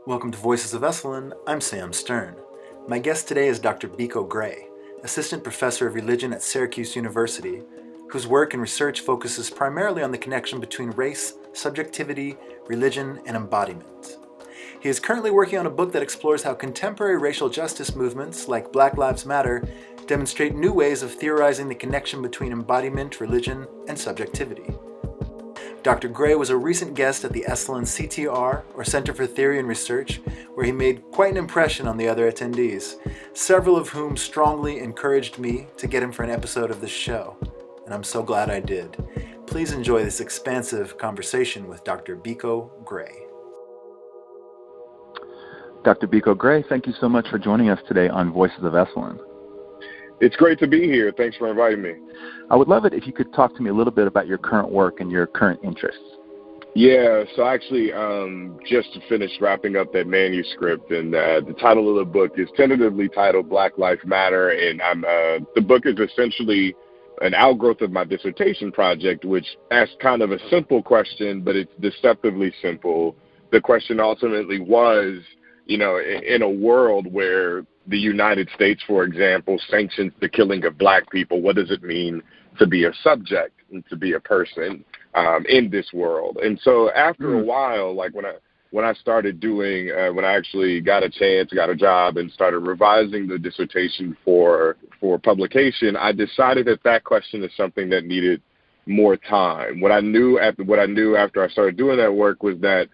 Welcome to Voices of Esalen. I'm Sam Stern. My guest today is Dr. Biko Gray, Assistant Professor of Religion at Syracuse University, whose work and research focuses primarily on the connection between race, subjectivity, religion, and embodiment. He is currently working on a book that explores how contemporary racial justice movements, like Black Lives Matter, demonstrate new ways of theorizing the connection between embodiment, religion, and subjectivity. Dr. Gray was a recent guest at the Esalen CTR, or Center for Theory and Research, where he made quite an impression on the other attendees, several of whom strongly encouraged me to get him for an episode of this show, and I'm so glad I did. Please enjoy this expansive conversation with Dr. Biko Gray. Dr. Biko Gray, thank you so much for joining us today on Voices of Esalen. It's great to be here. Thanks for inviting me. I would love it if you could talk to me a little bit about your current work and your current interests. Yeah, so I actually just finished wrapping up that manuscript, and the title of the book is tentatively titled Black Lives Matter, and the book is essentially an outgrowth of my dissertation project, which asked kind of a simple question, but it's deceptively simple. The question ultimately was, in a world where the United States, for example, sanctions the killing of black people, what does it mean to be a subject and to be a person in this world? And so after a while, like when I started doing, when I actually got a job and started revising the dissertation for publication, I decided that question is something that needed more time. What I knew after I started doing that work was that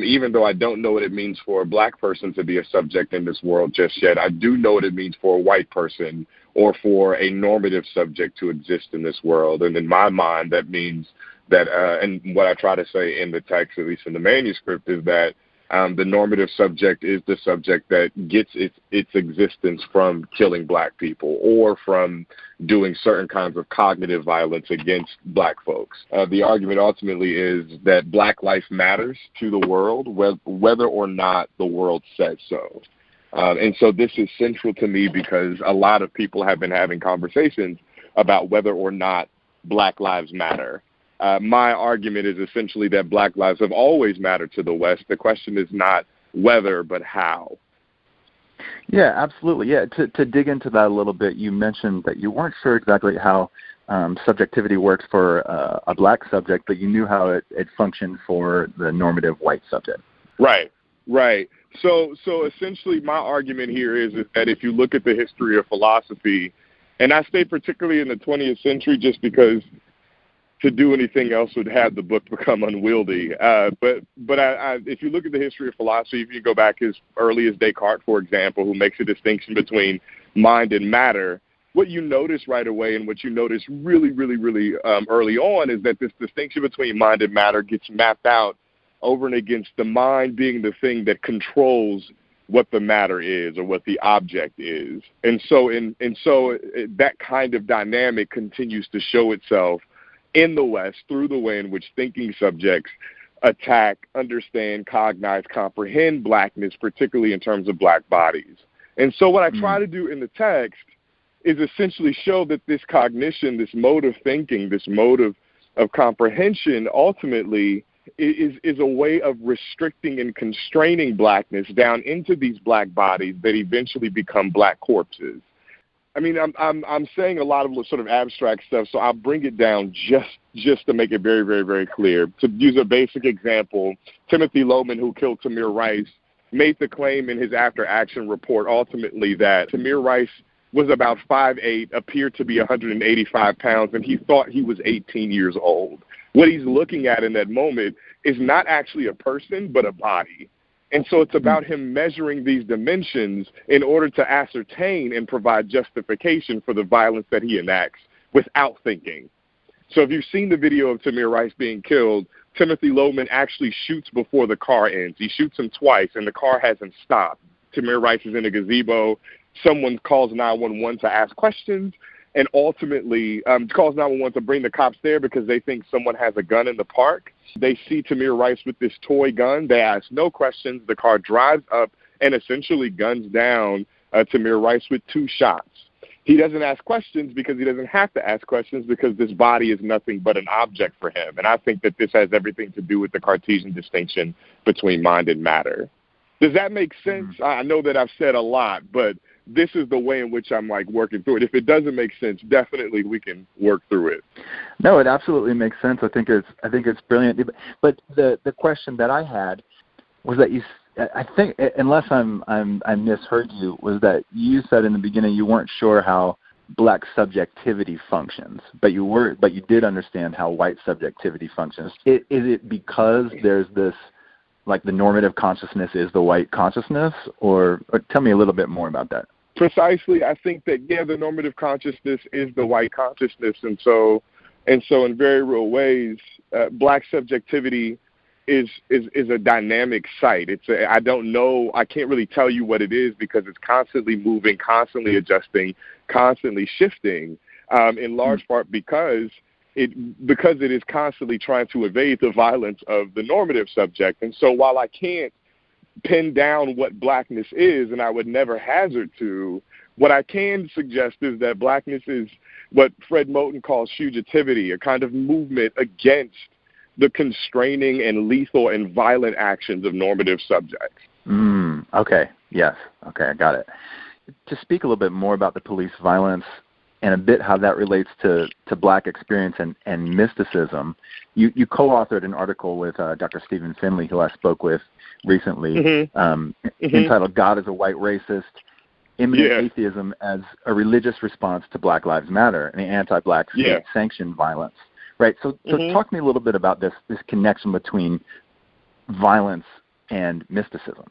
even though I don't know what it means for a black person to be a subject in this world just yet, I do know what it means for a white person or for a normative subject to exist in this world. And in my mind, that means that, and what I try to say in the text, at least in the manuscript, is that the normative subject is the subject that gets its existence from killing black people or from doing certain kinds of cognitive violence against black folks. The argument ultimately is that black life matters to the world, whether or not the world says so. And so this is central to me because a lot of people have been having conversations about whether or not black lives matter. My argument is essentially that black lives have always mattered to the West. The question is not whether, but how. Yeah, absolutely. Yeah, to dig into that a little bit, you mentioned that you weren't sure exactly how subjectivity works for a black subject, but you knew how it functioned for the normative white subject. Right. So essentially my argument here is that if you look at the history of philosophy, and I say particularly in the 20th century just because to do anything else would have the book become unwieldy. But if you look at the history of philosophy, if you go back as early as Descartes, for example, who makes a distinction between mind and matter, what you notice right away and what you notice really, really, really early on is that this distinction between mind and matter gets mapped out over and against the mind being the thing that controls what the matter is or what the object is. And so that kind of dynamic continues to show itself in the West through the way in which thinking subjects attack, understand, cognize, comprehend blackness, particularly in terms of black bodies. And so what I try to do in the text is essentially show that this cognition, this mode of thinking, this mode of comprehension ultimately is a way of restricting and constraining blackness down into these black bodies that eventually become black corpses. I mean, I'm saying a lot of sort of abstract stuff, so I'll bring it down just to make it very, very, very clear. To use a basic example, Timothy Loman, who killed Tamir Rice, made the claim in his after-action report ultimately that Tamir Rice was about 5'8", appeared to be 185 pounds, and he thought he was 18 years old. What he's looking at in that moment is not actually a person, but a body. And so it's about him measuring these dimensions in order to ascertain and provide justification for the violence that he enacts without thinking. So if you've seen the video of Tamir Rice being killed, Timothy Loman actually shoots before the car ends. He shoots him twice, and the car hasn't stopped. Tamir Rice is in a gazebo. Someone calls 911 to ask questions, and ultimately calls 911 to bring the cops there because they think someone has a gun in the park. They see Tamir Rice with this toy gun. They ask no questions. The car drives up and essentially guns down Tamir Rice with 2 shots. He doesn't ask questions because he doesn't have to ask questions because this body is nothing but an object for him. And I think that this has everything to do with the Cartesian distinction between mind and matter. Does that make sense? I know that I've said a lot, but this is the way in which I'm like working through it. If it doesn't make sense, definitely we can work through it. No, it absolutely makes sense. I think it's brilliant. But the question that I had was that I think, unless I misheard you, was that you said in the beginning you weren't sure how black subjectivity functions, but you did understand how white subjectivity functions. Is it because there's this, like, the normative consciousness is the white consciousness, or tell me a little bit more about that? Precisely. I think that, the normative consciousness is the white consciousness. And so in very real ways, black subjectivity is a dynamic site. I don't know, I can't really tell you what it is because it's constantly moving, constantly adjusting, constantly shifting, in large part because it is constantly trying to evade the violence of the normative subject. And so while I can't pin down what blackness is, and I would never hazard to, what I can suggest is that blackness is what Fred Moten calls fugitivity, a kind of movement against the constraining and lethal and violent actions of normative subjects. Okay. Yes. Okay, I got it. To speak a little bit more about the police violence and a bit how that relates to black experience and mysticism, you co-authored an article with Dr. Stephen Finley, who I spoke with recently, entitled "God is a White Racist: Imminent Atheism as a Religious Response to Black Lives Matter and Anti-Black State-Sanctioned Violence." Right. So talk to me a little bit about this connection between violence and mysticism.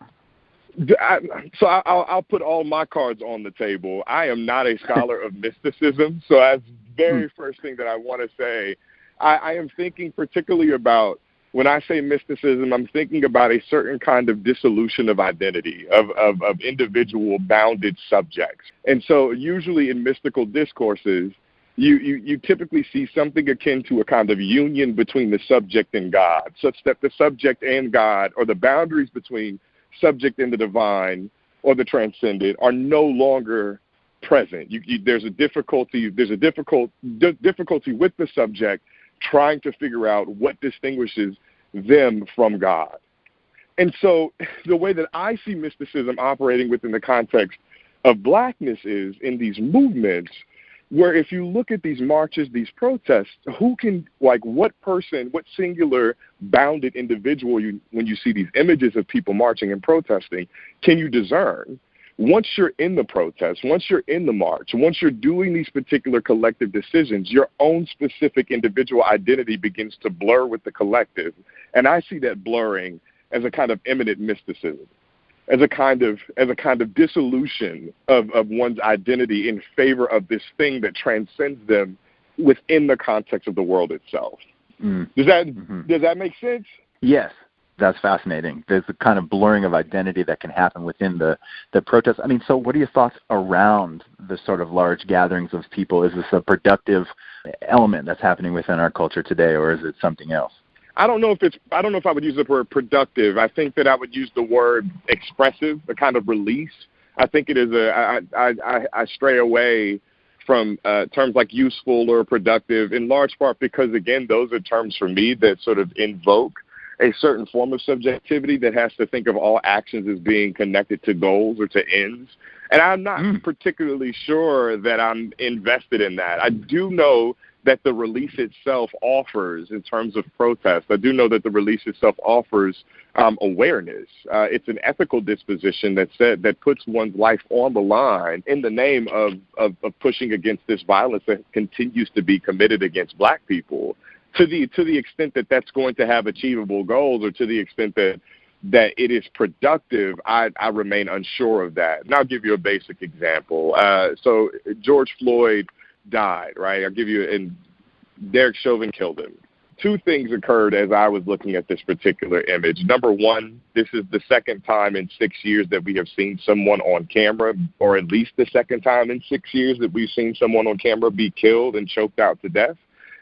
I'll put all my cards on the table. I am not a scholar of mysticism, so that's the very first thing that I want to say. I am thinking particularly about, when I say mysticism, I'm thinking about a certain kind of dissolution of identity, of individual bounded subjects. And so usually in mystical discourses, you typically see something akin to a kind of union between the subject and God, such that the subject and God, or the boundaries between subject and the divine or the transcendent, are no longer present. There's a difficulty with the subject trying to figure out what distinguishes them from God. And so the way that I see mysticism operating within the context of blackness is in these movements where, if you look at these marches, these protests, what singular bounded individual, when you see these images of people marching and protesting, can you discern? Once you're in the protest, once you're in the march, once you're doing these particular collective decisions, your own specific individual identity begins to blur with the collective. And I see that blurring as a kind of imminent mysticism, as a kind of dissolution of one's identity in favor of this thing that transcends them within the context of the world itself. Does that make sense? Yes. That's fascinating. There's a kind of blurring of identity that can happen within the protest. I mean, so what are your thoughts around the sort of large gatherings of people? Is this a productive element that's happening within our culture today, or is it something else? I don't know if I would use the word productive. I think that I would use the word expressive, a kind of release. I think it is I stray away from terms like useful or productive, in large part because, again, those are terms for me that sort of invoke a certain form of subjectivity that has to think of all actions as being connected to goals or to ends. And I'm not particularly sure that I'm invested in that. I do know that the release itself offers, in terms of protest, I do know that the release itself offers awareness. It's an ethical disposition that puts one's life on the line in the name of pushing against this violence that continues to be committed against Black people. To the extent that that's going to have achievable goals, or to the extent that it is productive, I remain unsure of that. And I'll give you a basic example. So George Floyd died, right? And Derek Chauvin killed him. Two things occurred as I was looking at this particular image. Number one, this is the second time in 6 years that we have seen someone on camera, or at least the second time in 6 years that we've seen someone on camera be killed and choked out to death.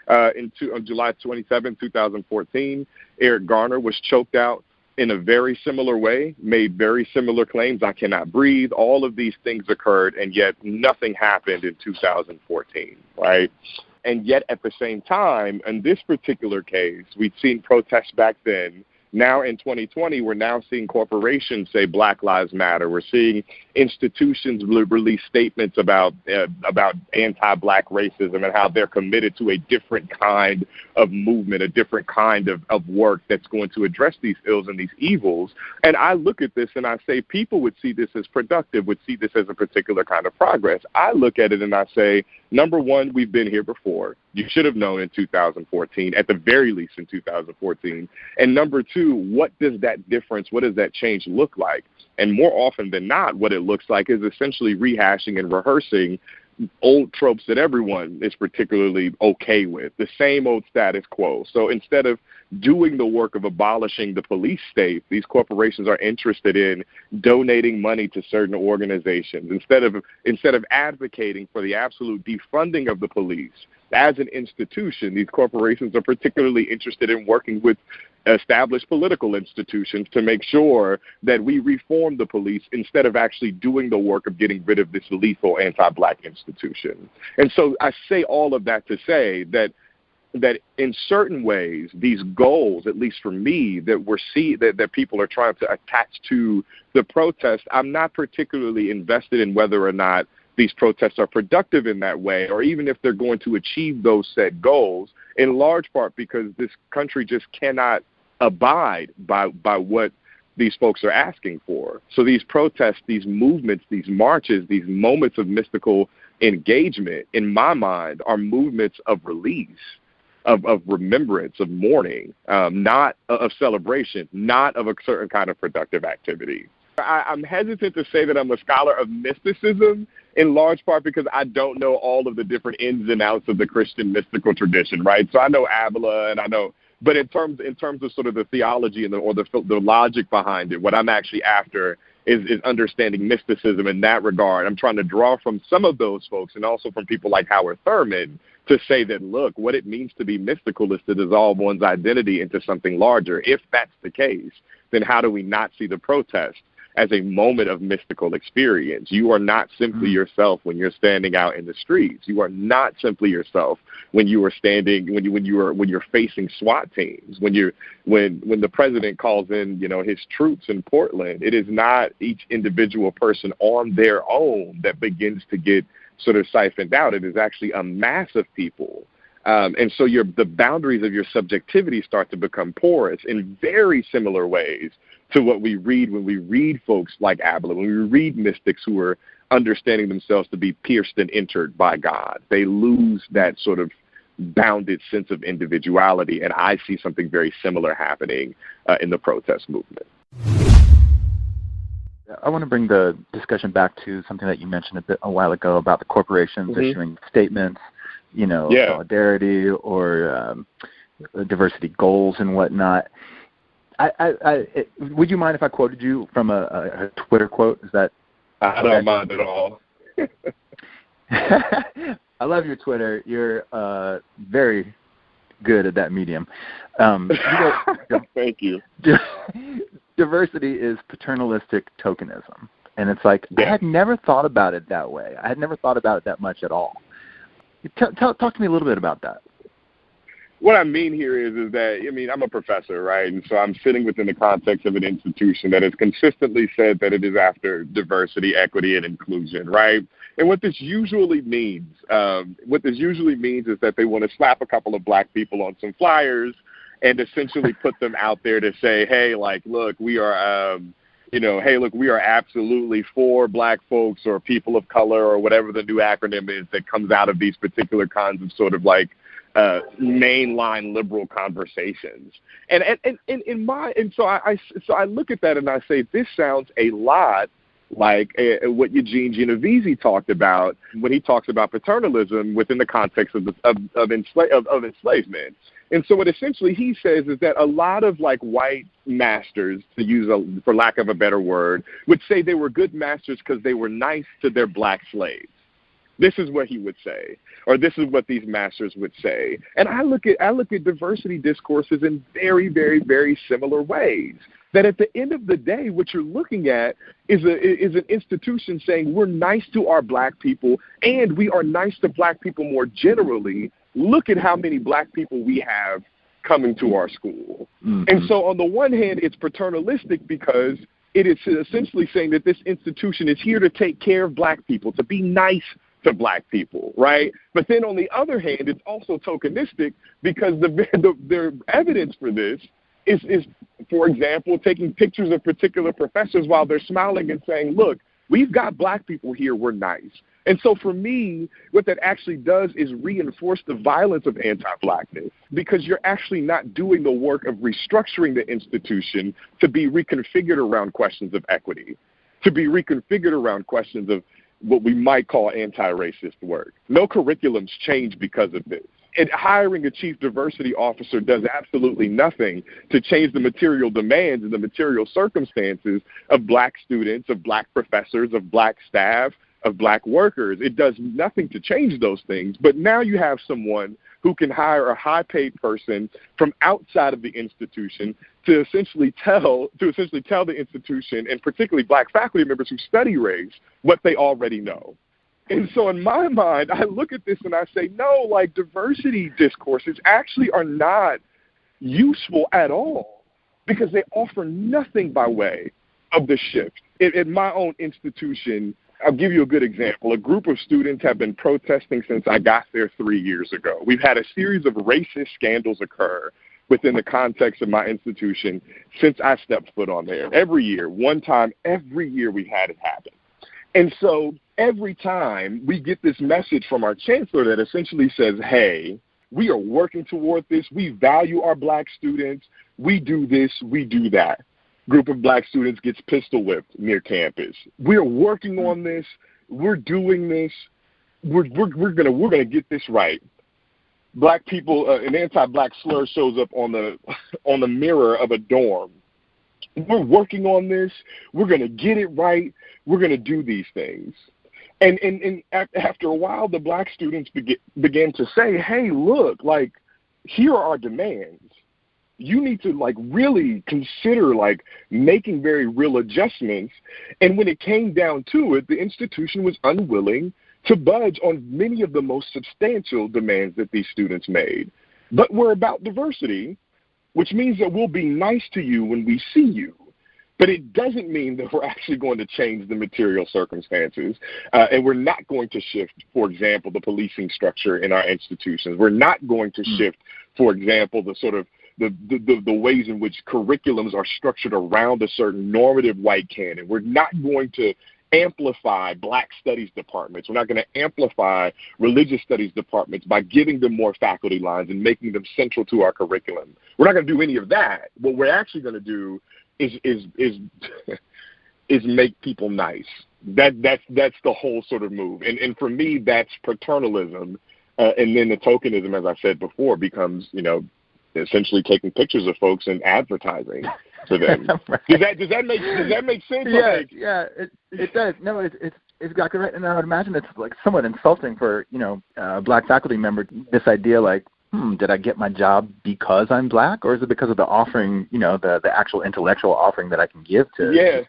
On July 27, 2014, Eric Garner was choked out in a very similar way, made very similar claims. I cannot breathe. All of these things occurred, and yet nothing happened in 2014, right? And yet at the same time, in this particular case, we'd seen protests back then Now in 2020, we're now seeing corporations say Black Lives Matter. We're seeing institutions release statements about anti-Black racism and how they're committed to a different kind of movement, a different kind of work that's going to address these ills and these evils. And I look at this and I say people would see this as productive, would see this as a particular kind of progress. I look at it and I say, number one, we've been here before. You should have known in 2014, at the very least in 2014. And number two, what does that difference, what does that change look like? And more often than not, what it looks like is essentially rehashing and rehearsing old tropes that everyone is particularly okay with, the same old status quo. So instead of doing the work of abolishing the police state, these corporations are interested in donating money to certain organizations. Instead of advocating for the absolute defunding of the police as an institution, these corporations are particularly interested in working with established political institutions to make sure that we reform the police instead of actually doing the work of getting rid of this lethal anti-Black institution. And so I say all of that to say that in certain ways, these goals, at least for me, that people are trying to attach to the protest, I'm not particularly invested in whether or not these protests are productive in that way, or even if they're going to achieve those set goals, in large part because this country just cannot abide by what these folks are asking for. So these protests, these movements, these marches, these moments of mystical engagement, in my mind, are movements of release, of remembrance, of mourning, not of celebration, not of a certain kind of productive activity. I'm hesitant to say that I'm a scholar of mysticism, in large part because I don't know all of the different ins and outs of the Christian mystical tradition, right? So I know Abela and I know, but in terms of sort of the theology and the logic behind it, what I'm actually after is understanding mysticism in that regard. I'm trying to draw from some of those folks and also from people like Howard Thurman to say that, look, what it means to be mystical is to dissolve one's identity into something larger. If that's the case, then how do we not see the protest as a moment of mystical experience? You are not simply yourself when you're standing out in the streets. You are not simply yourself when you are standing, when you're facing SWAT teams, when the president calls in, his troops in Portland. It is not each individual person on their own that begins to get sort of siphoned out. It is actually a mass of people. And so the boundaries of your subjectivity start to become porous in very similar ways to what we read when we read folks like Abela, when we read mystics who are understanding themselves to be pierced and entered by God. They lose that sort of bounded sense of individuality, and I see something very similar happening in the protest movement. I want to bring the discussion back to something that you mentioned a while ago about the corporations issuing statements, solidarity or diversity goals and whatnot. Would you mind if I quoted you from a Twitter quote? Is that? I don't mind at all. I love your Twitter. You're very good at that medium. Thank you. Diversity is paternalistic tokenism. And it's like, I had never thought about it that way. I had never thought about it that much at all. Talk to me a little bit about that. What I mean here is that, I'm a professor, right? And so I'm sitting within the context of an institution that has consistently said that it is after diversity, equity, and inclusion, right? And what this usually means is that they want to slap a couple of Black people on some flyers and essentially put them out there to say, hey, look, we are, we are absolutely for Black folks or people of color or whatever the new acronym is that comes out of these particular kinds of sort of mainline liberal conversations. So I look at that and I say, this sounds a lot like what Eugene Genovese talked about when he talks about paternalism within the context of enslavement. And so what essentially he says is that a lot of white masters, for lack of a better word, would say they were good masters because they were nice to their Black slaves. This is what he would say, or this is what these masters would say. And I look at diversity discourses in very, very, very similar ways. That at the end of the day, what you're looking at is an institution saying we're nice to our Black people and we are nice to Black people more generally. Look at how many Black people we have coming to our school. Mm-hmm. And so on the one hand, it's paternalistic because it is essentially saying that this institution is here to take care of black people, to be nice to black people, right? But then on the other hand, it's also tokenistic because the evidence for this is, for example, taking pictures of particular professors while they're smiling and saying, look, we've got black people here, we're nice. And so for me, what that actually does is reinforce the violence of anti-blackness because you're actually not doing the work of restructuring the institution to be reconfigured around questions of equity, to be reconfigured around questions of what we might call anti-racist work. No curriculums change because of this. And hiring a chief diversity officer does absolutely nothing to change the material demands and the material circumstances of black students, of black professors, of black staff, of black workers. It does nothing to change those things. But now you have someone who can hire a high-paid person from outside of the institution to essentially tell the institution, and particularly black faculty members who study race, what they already know. And so in my mind, I look at this and I say, no, like diversity discourses actually are not useful at all because they offer nothing by way of the shift. In my own institution, I'll give you a good example. A group of students have been protesting since I got there 3 years ago. We've had a series of racist scandals occur within the context of my institution since I stepped foot on there. Every year, one time, every year we've had it happen. And so every time we get this message from our chancellor that essentially says, hey, we are working toward this. We value our black students. We do this. We do that. Group of black students gets pistol whipped near campus. We're working on this. We're doing this. We're gonna get this right. Black people, an anti-black slur shows up on the mirror of a dorm. We're working on this. We're gonna get it right. We're gonna do these things. And after a while, the black students began to say, hey, look, like, here are our demands. You need to, like, really consider, like, making very real adjustments. And when it came down to it, the institution was unwilling to budge on many of the most substantial demands that these students made. But we're about diversity, which means that we'll be nice to you when we see you. But it doesn't mean that we're actually going to change the material circumstances, and we're not going to shift, for example, the policing structure in our institutions. We're not going to shift, for example, the sort of the ways in which curriculums are structured around a certain normative white canon. We're not going to amplify black studies departments. We're not going to amplify religious studies departments by giving them more faculty lines and making them central to our curriculum. We're not going to do any of that. What we're actually going to do is make people nice. That's the whole sort of move. And for me, that's paternalism. And then the tokenism, as I said before, becomes, essentially taking pictures of folks and advertising to them. Right. Does that make sense? Yeah, it does. No, it's exactly right. And I would imagine it's like somewhat insulting for a black faculty member. This idea, like, did I get my job because I'm black, or is it because of the offering, the actual intellectual offering that I can give to? Yeah,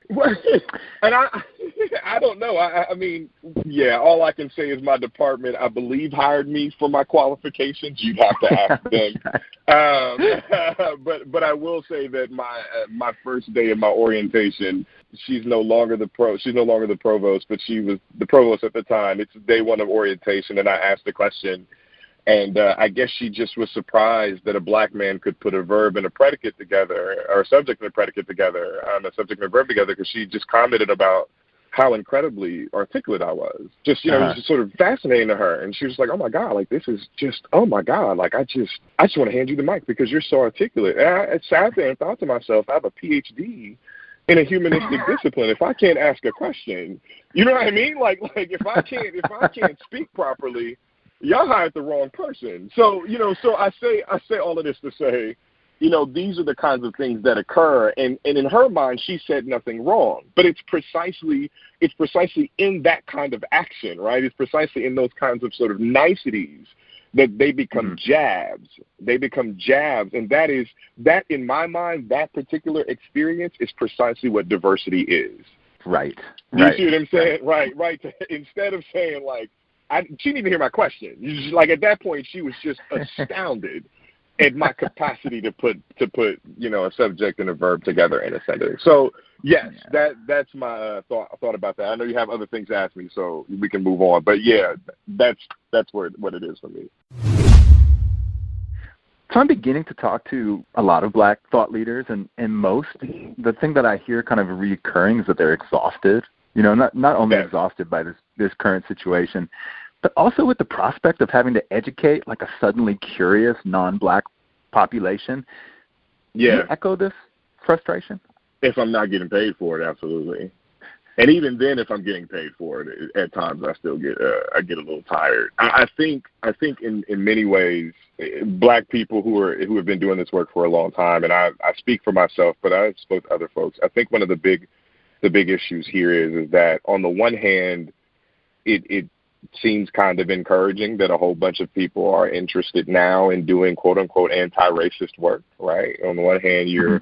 and I don't know. I mean, all I can say is my department, I believe, hired me for my qualifications. You'd have to ask them. But I will say that my first day of my orientation, she's no longer the provost, but she was the provost at the time. It's day one of orientation, and I asked the question. And I guess she just was surprised that a black man could put a verb and a predicate together, or a subject and a predicate together, a subject and a verb together, because she just commented about how incredibly articulate I was. Just, it was just sort of fascinating to her. And she was like, oh, my God, like, this is just, oh, my God, like, I just want to hand you the mic because you're so articulate. And I sat there and thought to myself, I have a PhD in a humanistic discipline. If I can't ask a question, you know what I mean? Like if I can't speak properly, y'all hired the wrong person. So, so I say all of this to say, these are the kinds of things that occur. And in her mind, she said nothing wrong. But it's precisely in that kind of action, right? It's precisely in those kinds of sort of niceties that they become jabs. They become jabs. And that, in my mind, that particular experience is precisely what diversity is. Right. You see what I'm saying? Right. Instead of saying, like, she didn't even hear my question. Like, at that point, she was just astounded and my capacity to put a subject and a verb together in a sentence. So yes, that's my thought about that. I know you have other things to ask me, so we can move on. But yeah, that's what it is for me. So I'm beginning to talk to a lot of Black thought leaders, and most, the thing that I hear kind of recurring is that they're exhausted. Not only exhausted by this current situation, but also with the prospect of having to educate like a suddenly curious non-Black population. Yeah. Do you echo this frustration? If I'm not getting paid for it, absolutely. And even then, if I'm getting paid for it, at times I still get a little tired. I think in many ways, Black people who have been doing this work for a long time, and I speak for myself, but I spoke to other folks. I think one of the big issues here is that on the one hand, it seems kind of encouraging that a whole bunch of people are interested now in doing quote unquote anti-racist work, right? On the one hand, you're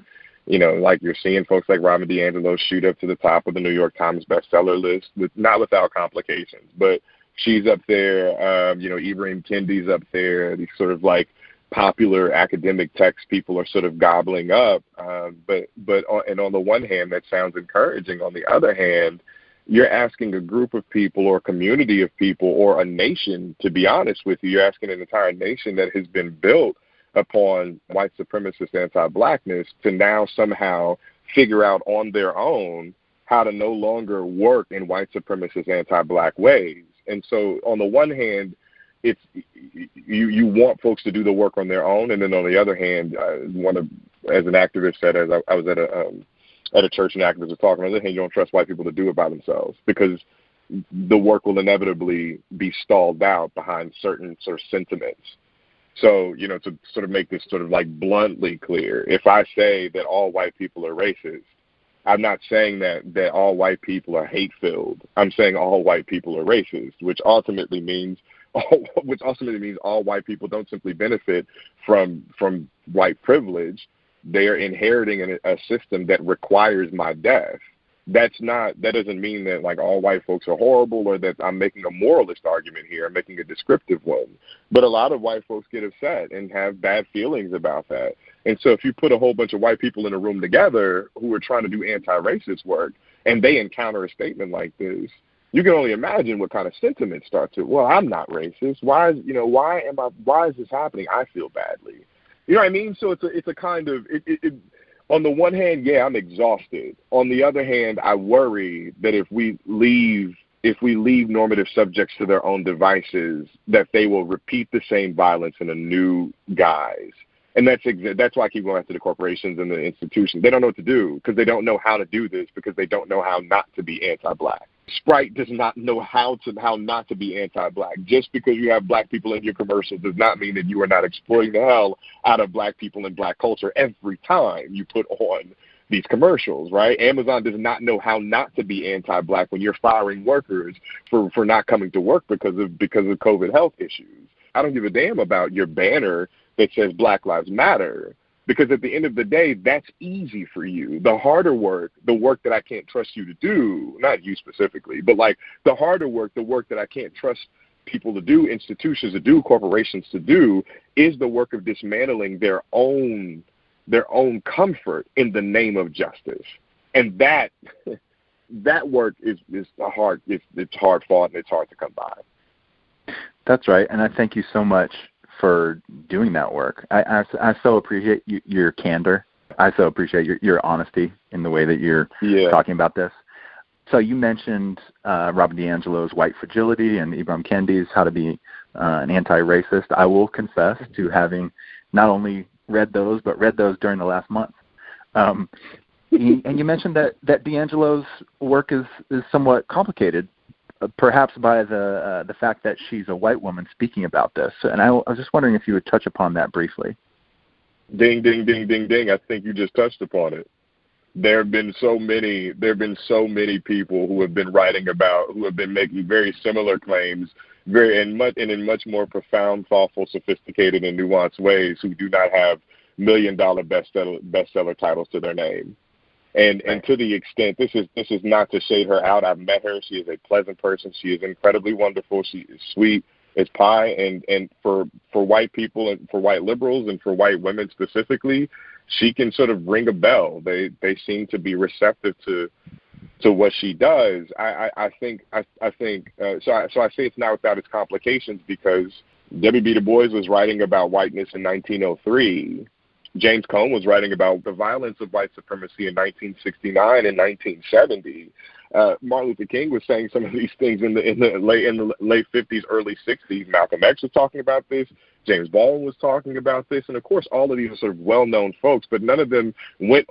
seeing folks like Robin DiAngelo shoot up to the top of the New York Times bestseller list, not without complications, but she's up there. Ibrahim Kendi's up there. These sort of like popular academic texts people are sort of gobbling up. But on the one hand, that sounds encouraging. On the other hand, you're asking a group of people or a community of people or a nation, to be honest with you, you're asking an entire nation that has been built upon white supremacist anti-Blackness to now somehow figure out on their own how to no longer work in white supremacist anti-Black ways. And so on the one hand, it's you want folks to do the work on their own, and then on the other hand, as an activist said, as I was at a church and activists were talking, on the other hand, you don't trust white people to do it by themselves because the work will inevitably be stalled out behind certain sort of sentiments. So, to sort of make this sort of like bluntly clear, if I say that all white people are racist, I'm not saying that all white people are hate-filled. I'm saying all white people are racist, which ultimately means all white people don't simply benefit from white privilege. They are inheriting a system that requires my death. That doesn't mean that like all white folks are horrible or that I'm making a moralist argument here. I'm making a descriptive one. But a lot of white folks get upset and have bad feelings about that. And so if you put a whole bunch of white people in a room together who are trying to do anti-racist work and they encounter a statement like this, you can only imagine what kind of sentiments start to, well, I'm not racist. Why is this happening? I feel badly. You know what I mean? So it's a kind of on the one hand, yeah, I'm exhausted. On the other hand, I worry that if we leave normative subjects to their own devices, that they will repeat the same violence in a new guise. And that's why I keep going after the corporations and the institutions. They don't know what to do because they don't know how to do this because they don't know how not to be anti-Black. Sprite does not know how not to be anti-Black. Just because you have Black people in your commercial does not mean that you are not exploiting the hell out of Black people and Black culture every time you put on these commercials, right? Amazon does not know how not to be anti-Black when you're firing workers for not coming to work because of COVID health issues. I don't give a damn about your banner that says Black Lives Matter. Because at the end of the day, that's easy for you. The harder work, the work that I can't trust you to do, not you specifically, but like the harder work, the work that I can't trust people to do, institutions to do, corporations to do, is the work of dismantling their own comfort in the name of justice. And that work is hard. It's hard fought and it's hard to come by. That's right. And I thank you so much for doing that work. I so appreciate your candor. I so appreciate your honesty in the way that you're talking about this. So you mentioned Robin DiAngelo's White Fragility and Ibram Kendi's How to Be an Anti-Racist. I will confess to having not only read those, but read those during the last month. And you mentioned that DiAngelo's work is somewhat complicated, perhaps by the fact that she's a white woman speaking about this. And I was just wondering if you would touch upon that briefly. Ding, ding, ding, ding, ding. I think you just touched upon it. There have been so many people who have been who have been making very similar claims, in much more profound, thoughtful, sophisticated, and nuanced ways, who do not have $1 million bestseller titles to their name. And to the extent, this is not to shade her out. I've met her. She is a pleasant person. She is incredibly wonderful. She is sweet. as pie. And for white people and for white liberals and for white women specifically, she can sort of ring a bell. They seem to be receptive to what she does. I think so I say it's not without its complications, because W.B. Du Bois was writing about whiteness in 1903. James Cone was writing about the violence of white supremacy in 1969 and 1970. Martin Luther King was saying some of these things in the late 50s, early 60s. Malcolm X was talking about this. James Baldwin was talking about this, and of course, all of these are sort of well-known folks, but none of them were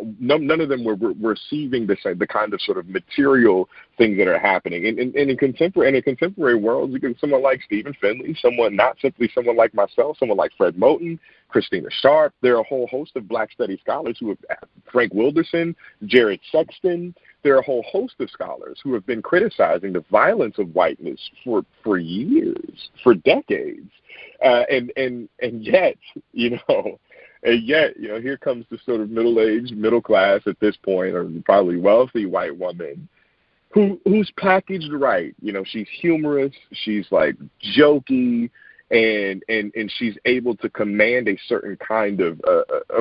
receiving the kind of sort of material things that are happening. In a contemporary world, you get someone like Stephen Findley, not simply someone like myself, someone like Fred Moten, Christina Sharp. There are a whole host of Black Studies scholars who have, Frank Wilderson, Jared Sexton. There are a whole host of scholars who have been criticizing the violence of whiteness for years, for decades. And yet, here comes the sort of middle-aged, middle class at this point, or probably wealthy white woman who's packaged right. She's humorous, she's like jokey, and she's able to command a certain kind of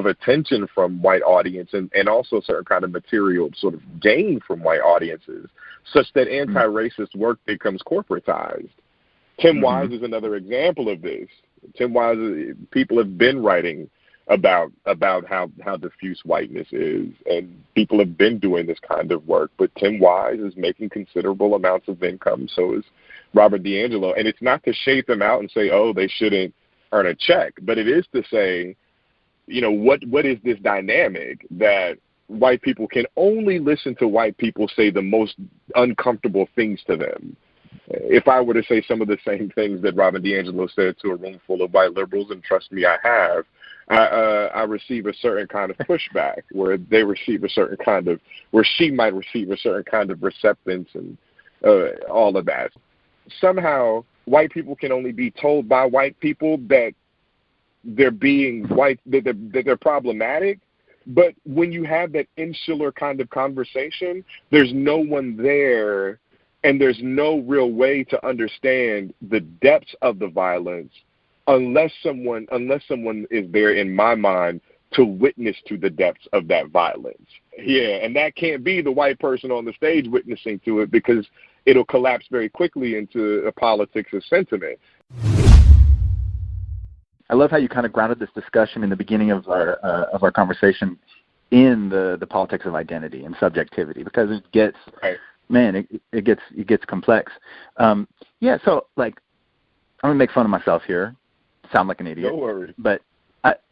attention from white audience, and also a certain kind of material sort of gain from white audiences, such that anti-racist work becomes corporatized. Tim Wise is another example of this. Tim Wise, people have been writing about how diffuse whiteness is, and people have been doing this kind of work, but Tim Wise is making considerable amounts of income. So is Robert DiAngelo. And it's not to shade them out and say, oh, they shouldn't earn a check, but it is to say, what is this dynamic that white people can only listen to white people say the most uncomfortable things to them? If I were to say some of the same things that Robert DiAngelo said to a room full of white liberals, and trust me, I have, I receive a certain kind of pushback where they receive a certain kind of, where she might receive a certain kind of receptance and all of that. Somehow, white people can only be told by white people that they're being white, that they're problematic. But when you have that insular kind of conversation, there's no one there, and there's no real way to understand the depths of the violence unless someone is there, in my mind, to witness to the depths of that violence. Yeah, and that can't be the white person on the stage witnessing to it, because it'll collapse very quickly into a politics of sentiment. I love how you kind of grounded this discussion in the beginning of our conversation in the politics of identity and subjectivity, because it gets it gets complex. So like, I'm gonna make fun of myself here, sound like an idiot. Don't worry. But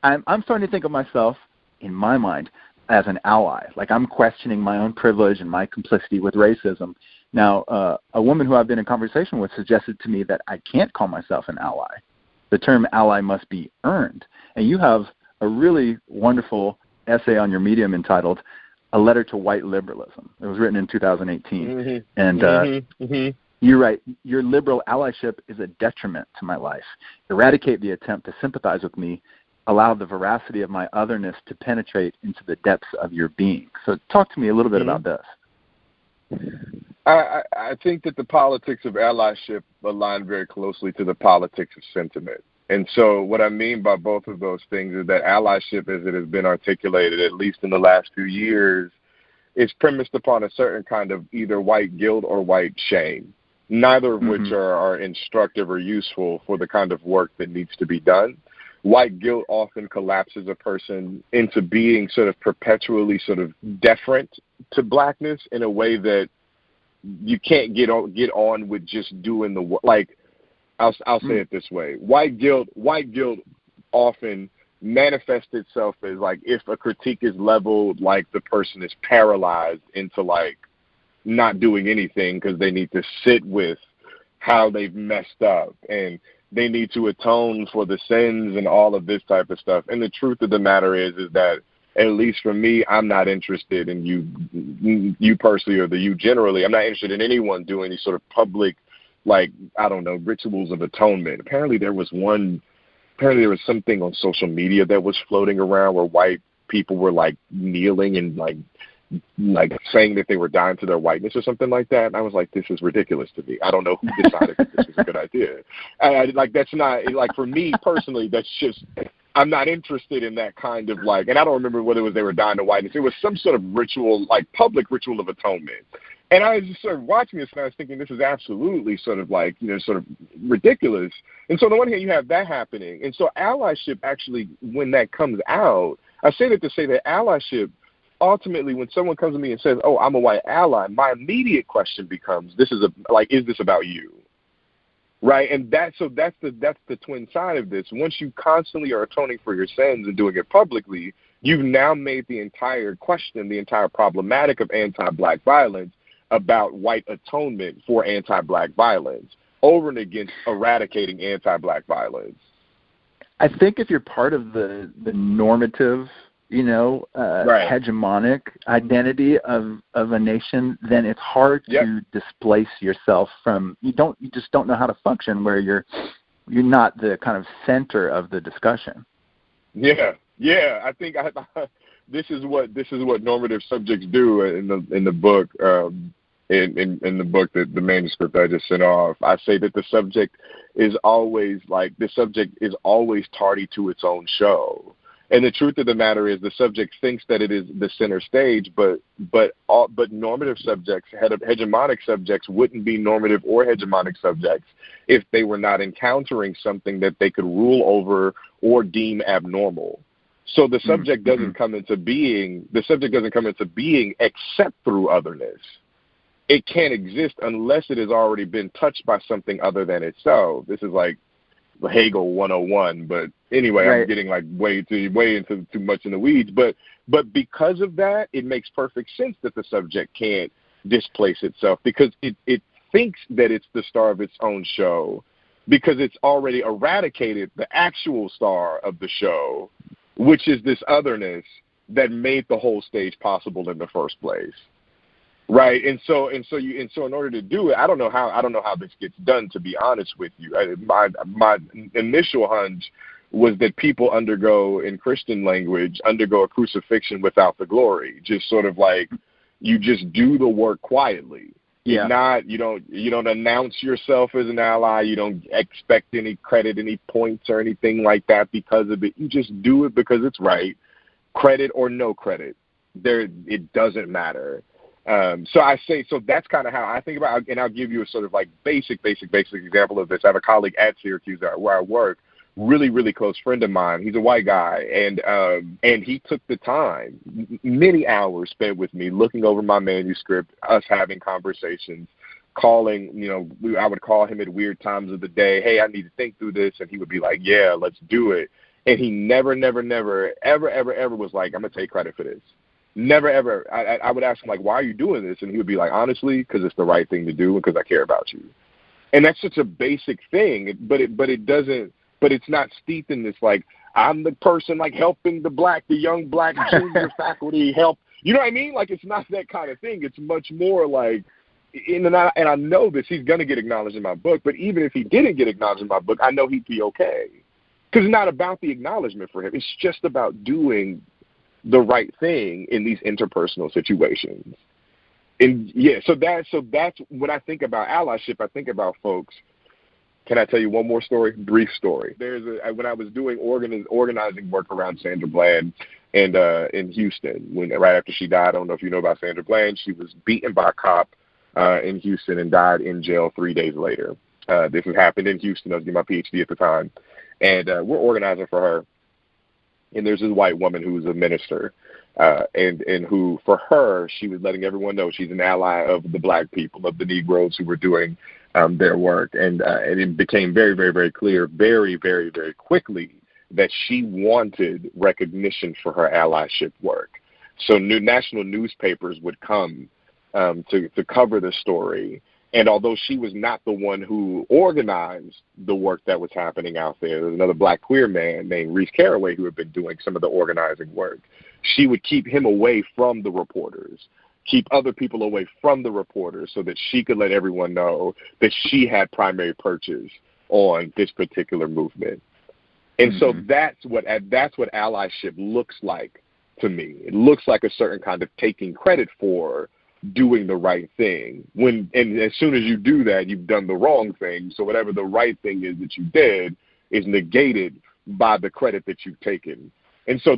I'm starting to think of myself, in my mind, as an ally. Like, I'm questioning my own privilege and my complicity with racism. Now, a woman who I've been in conversation with suggested to me that I can't call myself an ally. The term ally must be earned. And you have a really wonderful essay on your Medium entitled "A Letter to White Liberalism." It was written in 2018. And you write, "Your liberal allyship is a detriment to my life. Eradicate the attempt to sympathize with me. Allow the veracity of my otherness to penetrate into the depths of your being." So talk to me a little bit about this. I think that the politics of allyship align very closely to the politics of sentiment. And so what I mean by both of those things is that allyship, as it has been articulated, at least in the last few years, is premised upon a certain kind of either white guilt or white shame, neither of which are instructive or useful for the kind of work that needs to be done. White guilt often collapses a person into being sort of perpetually sort of deferent to blackness in a way that you can't get on with just doing the work. Like, I'll say it this way: white guilt often manifests itself as, like, if a critique is leveled, like the person is paralyzed into like not doing anything because they need to sit with how they've messed up and they need to atone for the sins and all of this type of stuff. And the truth of the matter is that, at least for me, I'm not interested in you personally or you generally. I'm not interested in anyone doing these sort of public, like, I don't know, rituals of atonement. Apparently there was something on social media that was floating around where white people were like kneeling and like like saying that they were dying to their whiteness or something like that. And I was like, this is ridiculous to me. I don't know who decided that this was a good idea. Like, that's not, like, for me personally, that's just, I'm not interested in that kind of, like, and I don't remember what it was they were dying to whiteness. It was some sort of ritual, like public ritual of atonement. And I was just sort of watching this, and I was thinking, this is absolutely sort of like, sort of ridiculous. And so on the one hand, you have that happening. And so allyship actually, when that comes out, I say that to say that allyship, ultimately, when someone comes to me and says, oh, I'm a white ally, my immediate question becomes, is this about you? Right? And that's the twin side of this. Once you constantly are atoning for your sins and doing it publicly, you've now made the entire question, the entire problematic of anti-black violence about white atonement for anti-black violence over and against eradicating anti-black violence. I think if you're part of the normative, right. hegemonic identity of a nation, then it's hard to displace yourself from, you just don't know how to function where you're not the kind of center of the discussion. Yeah. I think this is what normative subjects do in the book. In the book, the manuscript I just sent off, I say that the subject is always tardy to its own show. And the truth of the matter is the subject thinks that it is the center stage, but normative subjects, hegemonic subjects, wouldn't be normative or hegemonic subjects if they were not encountering something that they could rule over or deem abnormal. So the subject doesn't come into being. The subject doesn't come into being except through otherness. It can't exist unless it has already been touched by something other than itself. This is like Hegel 101, but anyway, right. I'm getting like way into too much in the weeds. But because of that, it makes perfect sense that the subject can't displace itself because it thinks that it's the star of its own show because it's already eradicated the actual star of the show, which is this otherness that made the whole stage possible in the first place. Right, and so in order to do it, I don't know how this gets done. To be honest with you, my initial hunch was that people in Christian language undergo a crucifixion without the glory. Just sort of like you just do the work quietly. Yeah. You don't announce yourself as an ally. You don't expect any credit, any points, or anything like that because of it. You just do it because it's right. Credit or no credit, it doesn't matter. So that's kind of how I think about it, and I'll give you a sort of like basic example of this. I have a colleague at Syracuse where I work, really, really close friend of mine. He's a white guy, and he took the time, many hours spent with me looking over my manuscript, us having conversations, calling, I would call him at weird times of the day, hey, I need to think through this, and he would be like, yeah, let's do it. And he never, ever was like, I'm going to take credit for this. Never, ever. I would ask him, like, why are you doing this? And he would be like, honestly, because it's the right thing to do and because I care about you. And that's such a basic thing, but it's not steeped in this, like, I'm the person, like, helping the young black junior faculty help. You know what I mean? Like, it's not that kind of thing. It's much more like, and I know this, he's going to get acknowledged in my book, but even if he didn't get acknowledged in my book, I know he'd be okay. Because it's not about the acknowledgement for him. It's just about doing the right thing in these interpersonal situations. And so that's when I think about allyship, I think about folks. Can I tell you one more story? Brief story. When I was doing organizing work around Sandra Bland and in Houston, right after she died, I don't know if you know about Sandra Bland, she was beaten by a cop in Houston and died in jail 3 days later. This had happened in Houston. I was getting my PhD at the time. And we're organizing for her. And there's this white woman who's a minister, and who, for her, she was letting everyone know she's an ally of the black people, of the Negroes who were doing their work. And it became very, very, very clear, very, very, very quickly that she wanted recognition for her allyship work. So national newspapers would come to cover the story. And although she was not the one who organized the work that was happening out there was another black queer man named Reese Caraway who had been doing some of the organizing work. She would keep him away from the reporters, keep other people away from the reporters so that she could let everyone know that she had primary purchase on this particular movement. And so that's what allyship looks like to me. It looks like a certain kind of taking credit for doing the right thing. And as soon as you do that, you've done the wrong thing. So whatever the right thing is that you did is negated by the credit that you've taken. And so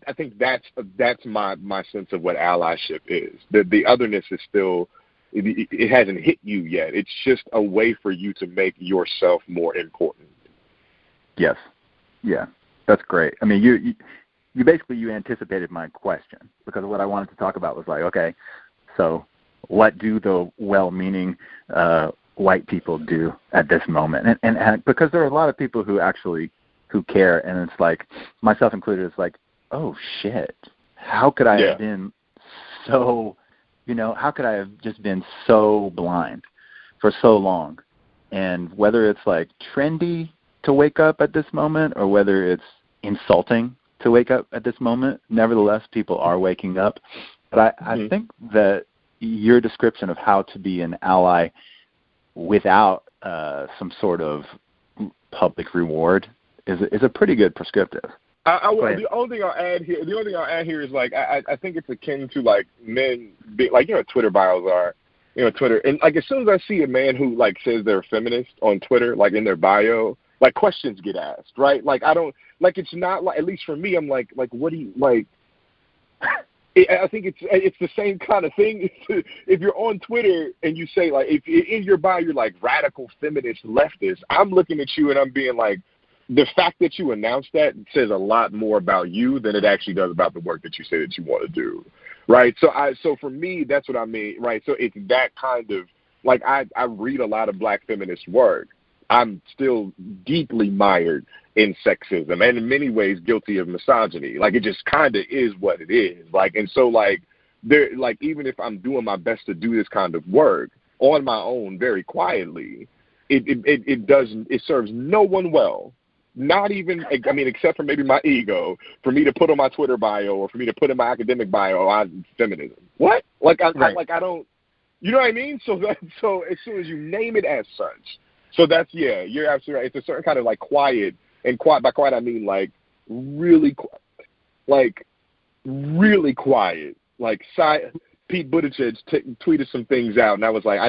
I think that's my sense of what allyship is. The otherness is still, it hasn't hit you yet. It's just a way for you to make yourself more important. Yes. Yeah, that's great. I mean, you basically, you anticipated my question, because what I wanted to talk about was like, okay, so what do the well-meaning white people do at this moment? And because there are a lot of people who care, and it's like, myself included, it's like, oh shit, how could I have been so, how could I have just been so blind for so long? And whether it's like trendy to wake up at this moment, or whether it's insulting to wake up at this moment, nevertheless, people are waking up. But I think that your description of how to be an ally without some sort of public reward is a pretty good prescriptive. The only thing I'll add here is, like, I think it's akin to, like, men being, like, Twitter bios are, Twitter. And, like, as soon as I see a man who, like, says they're a feminist on Twitter, like, in their bio, like, questions get asked, right? Like, I don't, like, it's not, like, at least for me, I'm like, what do you, like, I think it's the same kind of thing. If you're on Twitter and you say, like, if in your bio you're like radical feminist leftist, I'm looking at you and I'm being like, the fact that you announced that says a lot more about you than it actually does about the work that you say that you want to do, right? So for me, that's what I mean, right? So it's that kind of, like, I read a lot of Black feminist work. I'm still deeply mired in sexism and in many ways guilty of misogyny. Like, it just kind of is what it is. Like, and so, like, there, like, even if I'm doing my best to do this kind of work on my own very quietly, it serves no one well. Not even, I mean, except for maybe my ego, for me to put on my Twitter bio or for me to put in my academic bio, I'm feminism. What? Like, I don't, you know what I mean? So as soon as you name it as such, so that's, yeah, you're absolutely right. It's a certain kind of, like, quiet, and by quiet I mean, like, really quiet. Like, Pete Buttigieg tweeted some things out, and I was like,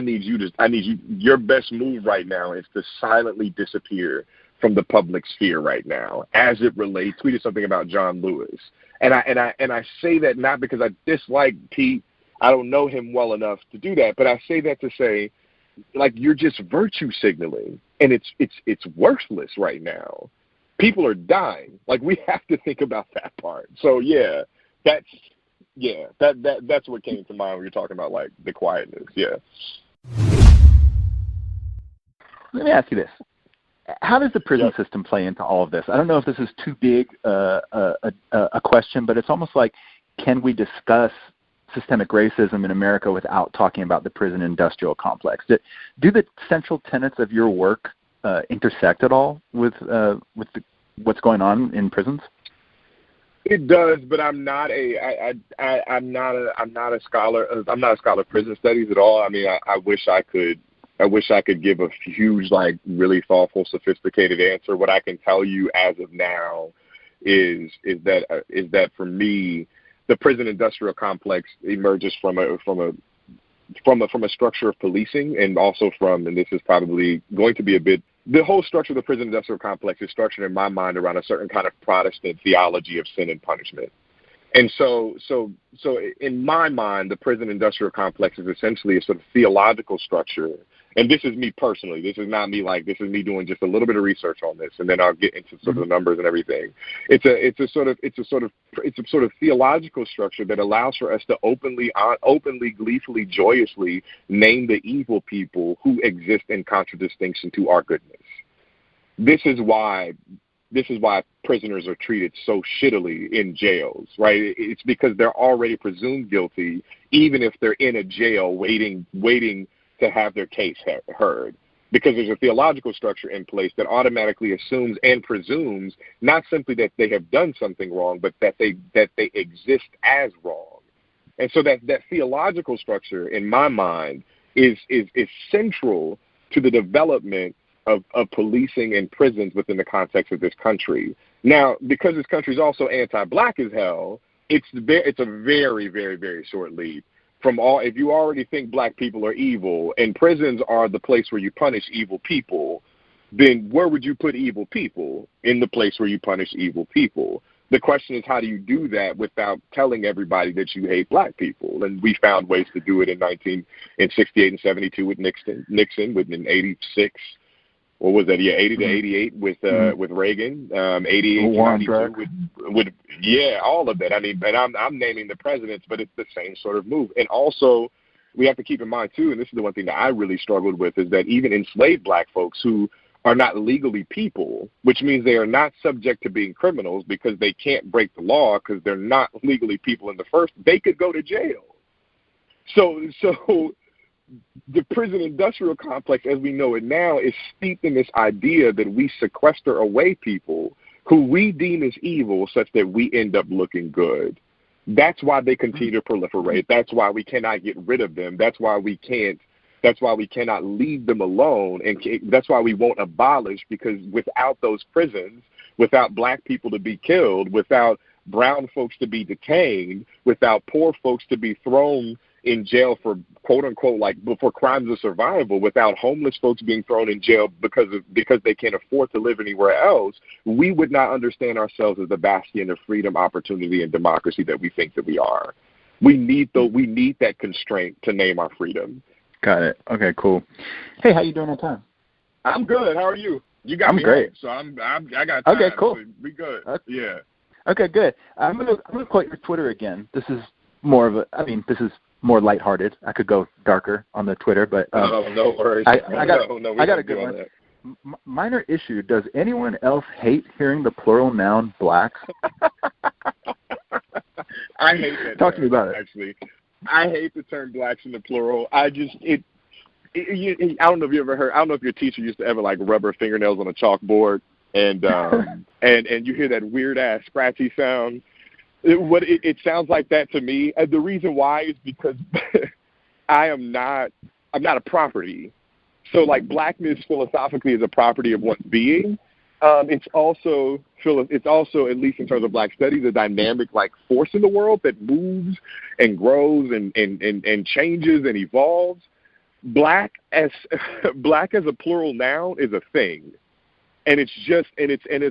your best move right now is to silently disappear from the public sphere right now, as it relates. Tweeted something about John Lewis, and I say that not because I dislike Pete. I don't know him well enough to do that, but I say that to say, like, you're just virtue signaling, and it's worthless right now. People are dying. Like, we have to think about that part. So that's what came to mind when you're talking about, like, the quietness. Yeah. Let me ask you this. How does the prison system play into all of this? I don't know if this is too big a question, but it's almost like, can we discuss systemic racism in America without talking about the prison industrial complex? Do the central tenets of your work intersect at all with what's going on in prisons? It does, but I'm not a scholar. I'm not a scholar of prison studies at all. I mean, I wish I could give a huge, like, really thoughtful, sophisticated answer. What I can tell you as of now is that for me, the prison industrial complex emerges from a structure of policing, and also and this is probably going to be the whole structure of the prison industrial complex is structured in my mind around a certain kind of Protestant theology of sin and punishment. And so in my mind, the prison industrial complex is essentially a sort of theological structure. And this is me personally. This is not me, like, this is me doing just a little bit of research on this, and then I'll get into sort of the numbers and everything. It's a sort of theological structure that allows for us to openly, gleefully, joyously name the evil people who exist in contradistinction to our goodness. This is why prisoners are treated so shittily in jails, right? It's because they're already presumed guilty, even if they're in a jail waiting to have their case heard, because there's a theological structure in place that automatically assumes and presumes not simply that they have done something wrong, but that they exist as wrong. And so that theological structure, in my mind, is central to the development of policing and prisons within the context of this country. Now, because this country is also anti-black as hell, it's a very, very, very short lead. If you already think black people are evil and prisons are the place where you punish evil people, then where would you put evil people? In the place where you punish evil people. The question is, how do you do that without telling everybody that you hate black people? And we found ways to do it in 1968 and 72 with Nixon, within 86. What was that? Yeah, 80 to 88 with Reagan, 88 to 92 with all of that. I mean, and I'm naming the presidents, but it's the same sort of move. And also, we have to keep in mind too, and this is the one thing that I really struggled with, is that even enslaved black folks who are not legally people, which means they are not subject to being criminals because they can't break the law because they're not legally people in the first, they could go to jail. So the prison industrial complex as we know it now is steeped in this idea that we sequester away people who we deem as evil such that we end up looking good. That's why they continue to proliferate. That's why we cannot get rid of them. That's why we cannot leave them alone. And that's why we won't abolish, because without those prisons, without black people to be killed, without brown folks to be detained, without poor folks to be thrown in jail for quote unquote for crimes of survival, without homeless folks being thrown in jail because they can't afford to live anywhere else, we would not understand ourselves as the bastion of freedom, opportunity, and democracy that we think that we are. We need that constraint to name our freedom. Got it. Okay, cool. Hey, how you doing on time? I'm good. How are you? You got I'm me great. Home, so I got time. Okay, cool. So we good. Okay. Yeah. Okay, good. I'm gonna quote your Twitter again. This is more more lighthearted. I could go darker on the Twitter, but no worries. I got a good one. Minor issue. Does anyone else hate hearing the plural noun blacks? I hate that. Talk to me about it. Actually, I hate the term blacks in the plural. I don't know if you ever heard. I don't know if your teacher used to ever rub her fingernails on a chalkboard and and you hear that weird ass scratchy sound. It sounds like that to me. And the reason why is because I'm not a property. So blackness philosophically is a property of one's being. It's also, at least in terms of black studies, a dynamic force in the world that moves and grows and changes and evolves. Black as a plural noun is a thing. And it's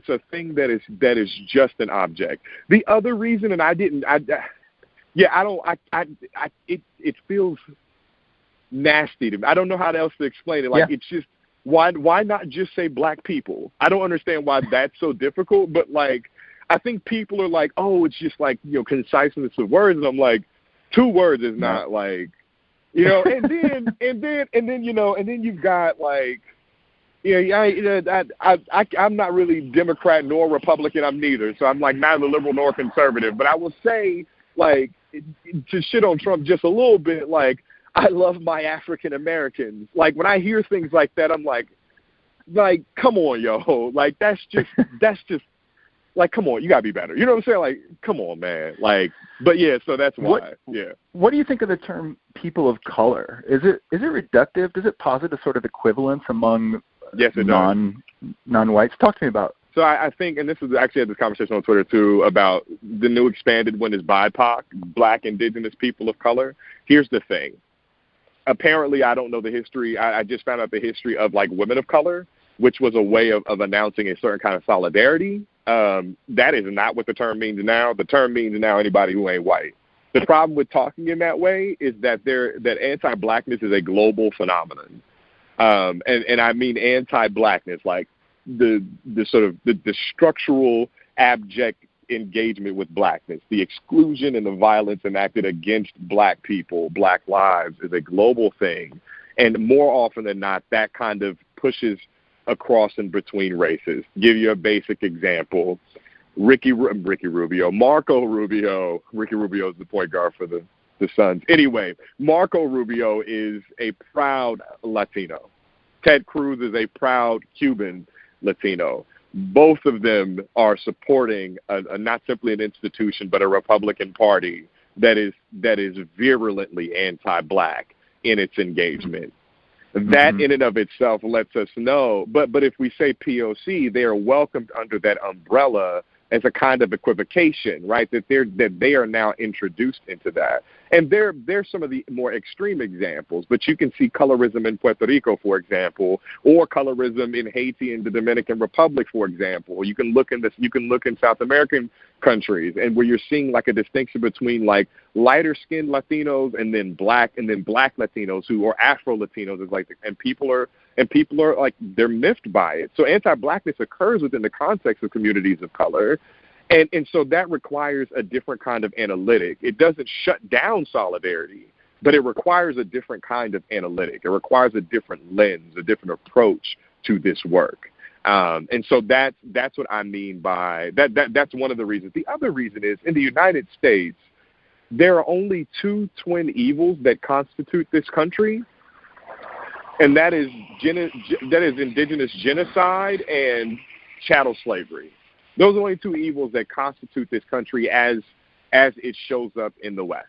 a thing that is just an object. The other reason, and it feels nasty to me. I don't know how else to explain it. It's just, why not just say black people? I don't understand why that's so difficult, but I think people are oh, it's just conciseness of words, and I'm like, 2 words is not and then you've got I'm not really Democrat nor Republican. I'm neither. So I'm neither liberal nor conservative. But I will say, to shit on Trump just a little bit, I love my African Americans. When I hear things like that, I'm like, come on, yo. That's just come on, you gotta be better. You know what I'm saying? Come on, man. But yeah, so that's why. What do you think of the term people of color? Is it reductive? Does it posit a sort of equivalence among non-whites? Talk to me about. So I think, and this is actually had this conversation on Twitter too, about the new expanded one is BIPOC, Black Indigenous People of Color. Here's the thing. Apparently, I don't know the history. I just found out the history of women of color, which was a way of announcing a certain kind of solidarity. That is not what the term means now. The term means now anybody who ain't white. The problem with talking in that way is that anti-blackness is a global phenomenon. And I mean anti-blackness, the structural abject engagement with blackness, the exclusion and the violence enacted against black people, black lives is a global thing. And more often than not, that kind of pushes across and between races. Give you a basic example. Marco Rubio. Ricky Rubio is the point guard for the Suns. Anyway, Marco Rubio is a proud Latino. Ted Cruz is a proud Cuban Latino. Both of them are supporting not simply an institution, but a Republican Party that is virulently anti-black in its engagement. That in and of itself lets us know. But if we say POC, they are welcomed under that umbrella as a kind of equivocation, right? That they are now introduced into that. And there's some of the more extreme examples, but you can see colorism in Puerto Rico, for example, or colorism in Haiti and the Dominican Republic, for example. You can look in South American countries, and where you're seeing like a distinction between like lighter skinned Latinos and then black Latinos who are Afro Latinos is like, and people are like, they're miffed by it. So anti-blackness occurs within the context of communities of color. And so that requires a different kind of analytic. It doesn't shut down solidarity, but it requires a different kind of analytic. It requires a different lens, a different approach to this work. And so that's what I mean by that. That's one of the reasons. The other reason is in the United States, there are only two twin evils that constitute this country, and that is indigenous genocide and chattel slavery. Those are only two evils that constitute this country as it shows up in the West,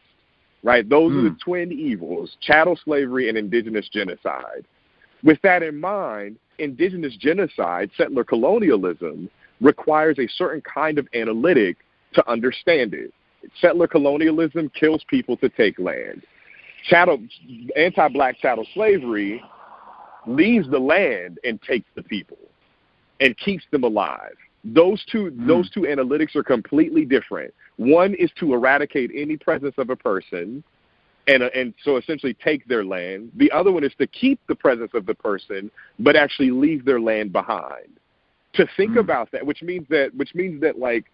right? Those are the twin evils, chattel slavery and indigenous genocide. With that in mind, indigenous genocide, settler colonialism, requires a certain kind of analytic to understand it. Settler colonialism kills people to take land. Anti-black chattel slavery leaves the land and takes the people and keeps them alive. Those two analytics are completely different. One is to eradicate any presence of a person and so essentially take their land. The other one is to keep the presence of the person but actually leave their land behind. To think about that, which means that like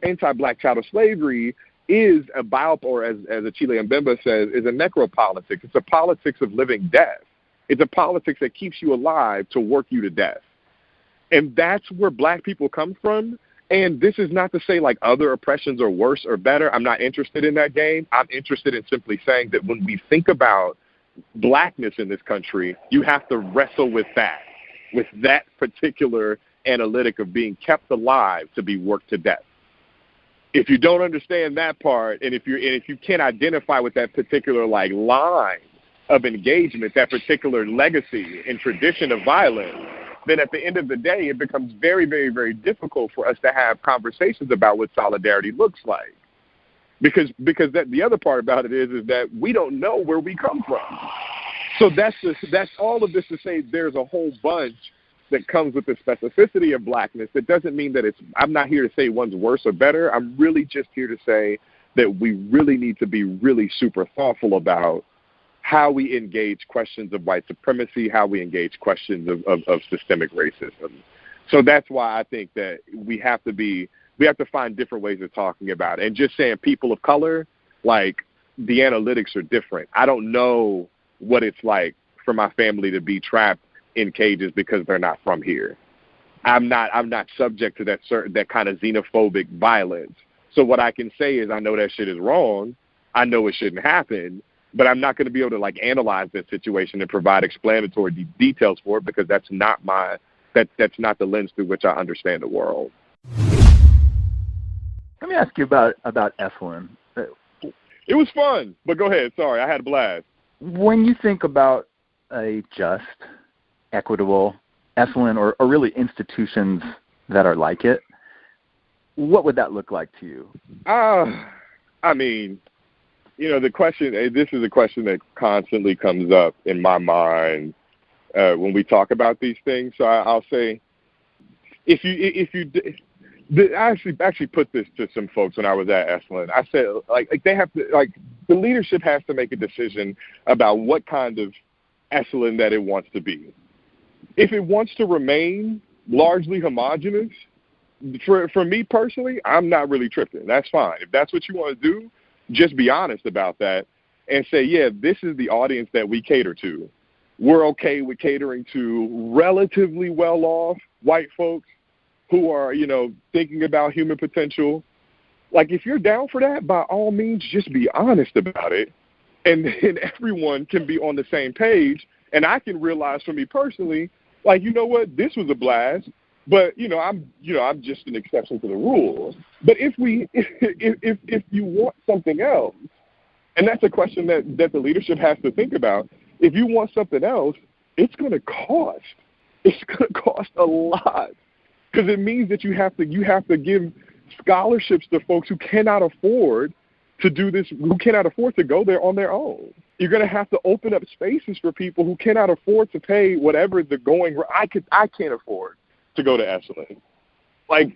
anti-black chattel slavery is a or as Achille Mbemba says, is a necropolitics. It's a politics of living death. It's a politics that keeps you alive to work you to death. And that's where black people come from. And this is not to say like other oppressions are worse or better. I'm not interested in that game. I'm interested in simply saying that when we think about blackness in this country, you have to wrestle with that particular analytic of being kept alive to be worked to death. If you don't understand that part, and if you can't identify with that particular like line of engagement, that particular legacy and tradition of violence, then at the end of the day, it becomes very, very, very difficult for us to have conversations about what solidarity looks like. Because the other part about it is that we don't know where we come from. So that's all of this to say there's a whole bunch that comes with the specificity of blackness. That doesn't mean that I'm not here to say one's worse or better. I'm really just here to say that we really need to be really super thoughtful about how we engage questions of white supremacy, how we engage questions of systemic racism. So that's why I think that we have to find different ways of talking about it. And just saying people of color, like the analytics are different. I don't know what it's like for my family to be trapped in cages because they're not from here. I'm not subject to that kind of xenophobic violence. So what I can say is I know that shit is wrong. I know it shouldn't happen. But I'm not going to be able to like analyze that situation and provide explanatory details for it because that's not the lens through which I understand the world. Let me ask you about Esalen. It was fun, but go ahead. Sorry, I had a blast. When you think about a just, equitable Esalen or really institutions that are like it, what would that look like to you? I mean, the question, this is a question that constantly comes up in my mind when we talk about these things. So I'll say, I actually put this to some folks when I was at Esalen. I said, like they have to, like the leadership has to make a decision about what kind of Esalen that it wants to be. If it wants to remain largely homogenous, for me personally, I'm not really tripping. That's fine. If that's what you want to do, just be honest about that and say, yeah, this is the audience that we cater to. We're okay with catering to relatively well-off white folks who are, thinking about human potential. Like, if you're down for that, by all means, just be honest about it. And then everyone can be on the same page. And I can realize for me personally, like, you know what, this was a blast. But I'm just an exception to the rule. But if you want something else, and that's a question that the leadership has to think about. If you want something else, it's going to cost. It's going to cost a lot, because it means that you have to give scholarships to folks who cannot afford to do this, who cannot afford to go there on their own. You're going to have to open up spaces for people who cannot afford to pay whatever the going. I can't afford to go to Esalen. Like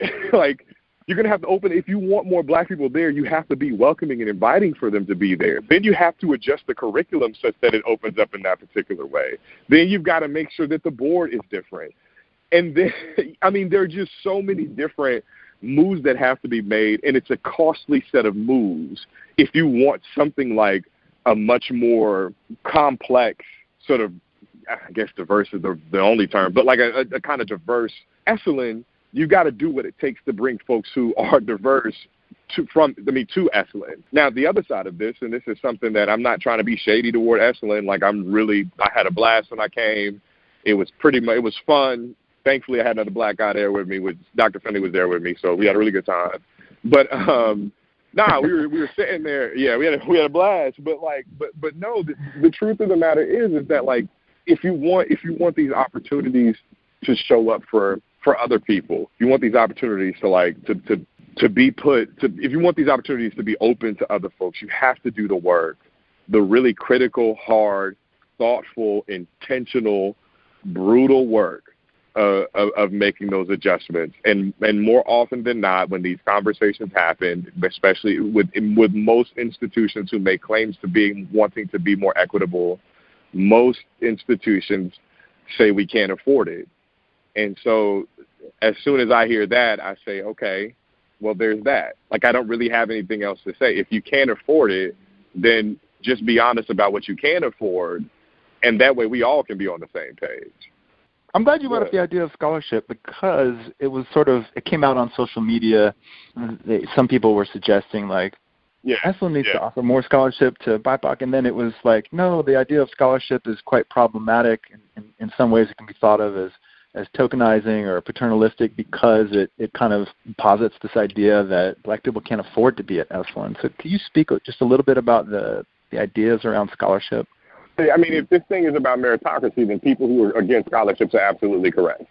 you're going to have to open. If you want more black people there, you have to be welcoming and inviting for them to be there. Then you have to adjust the curriculum such that it opens up in that particular way. Then you've got to make sure that the board is different. And then, I mean, there are just so many different moves that have to be made, and it's a costly set of moves if you want something like a much more complex sort of, I guess diverse is the only term, but like a kind of diverse Esalen. You got to do what it takes to bring folks who are diverse to Esalen. Now, the other side of this, and this is something that I'm not trying to be shady toward Esalen. Like I had a blast when I came. It was it was fun. Thankfully, I had another black guy there with me. Dr. Finley was there with me, so we had a really good time. But we were sitting there. Yeah, we had a blast. But no, the truth of the matter is that like if you want these opportunities to show up for other people, if you want these opportunities to be if you want these opportunities to be open to other folks, you have to do the work, the really critical, hard, thoughtful, intentional, brutal work of making those adjustments. And more often than not, when these conversations happen, especially with most institutions who make claims to wanting to be more equitable, most institutions say we can't afford it. And so as soon as I hear that, I say, okay, well, there's that. Like, I don't really have anything else to say. If you can't afford it, then just be honest about what you can afford, and that way we all can be on the same page. I'm glad you brought up the idea of scholarship, because it was it came out on social media. Some people were suggesting, like, Esalen needs to offer more scholarship to BIPOC, and then it was like, no, the idea of scholarship is quite problematic. In some ways it can be thought of as tokenizing or paternalistic, because it kind of posits this idea that black people can't afford to be at Esalen. So can you speak just a little bit about the ideas around scholarship? I mean, if this thing is about meritocracy, then people who are against scholarships are absolutely correct.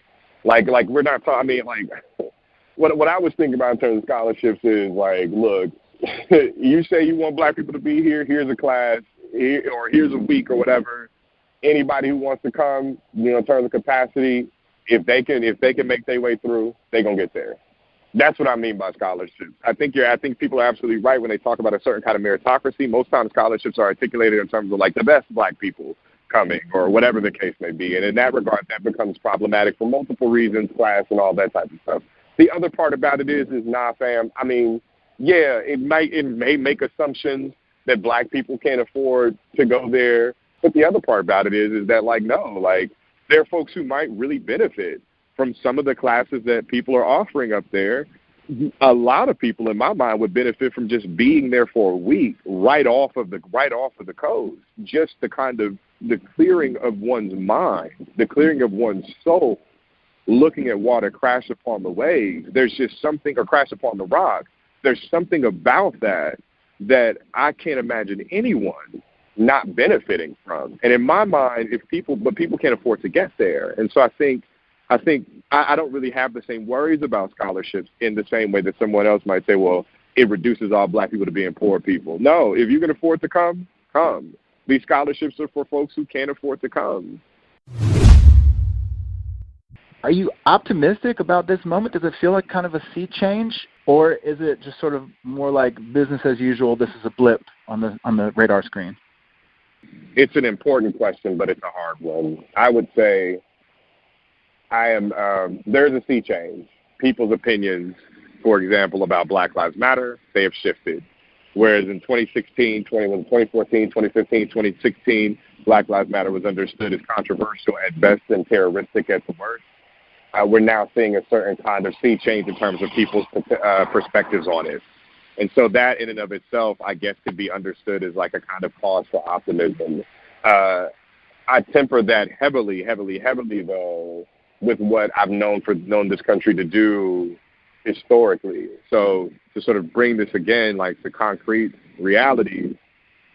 Like we're not talking. I mean, like what I was thinking about in terms of scholarships is like, look, you say you want black people to be here. Here's a class, or here's a week, or whatever. Anybody who wants to come, in terms of capacity, if they can make their way through, they're gonna get there. That's what I mean by scholarships. I think people are absolutely right when they talk about a certain kind of meritocracy. Most times scholarships are articulated in terms of like the best black people coming, or whatever the case may be. And in that regard, that becomes problematic for multiple reasons, class and all that type of stuff. The other part about it is nah, fam. I mean, yeah, it may make assumptions that black people can't afford to go there. But the other part about it is that like, no, like there are folks who might really benefit from some of the classes that people are offering up there. A lot of people, in my mind, would benefit from just being there for a week, right off of the coast. Just the kind of the clearing of one's mind, the clearing of one's soul, looking at water crash upon the waves. There's just something, or crash upon the rock. There's something about that I can't imagine anyone not benefiting from. And in my mind, people can't afford to get there. And so I think I don't really have the same worries about scholarships in the same way that someone else might say, well, it reduces all black people to being poor people. No, if you can afford to come. These scholarships are for folks who can't afford to come. Are you optimistic about this moment? Does it feel like kind of a sea change? Or is it just sort of more like business as usual, this is a blip on the radar screen? It's an important question, but it's a hard one. I would say there's a sea change. People's opinions, for example, about Black Lives Matter, they have shifted. Whereas in 2014, 2015, 2016, Black Lives Matter was understood as controversial at best and terroristic at the worst. We're now seeing a certain kind of sea change in terms of people's perspectives on it. And so that in and of itself, I guess, could be understood as like a kind of cause for optimism. I temper that heavily, though, with what I've known this country to do historically. So to sort of bring this again, like to concrete reality,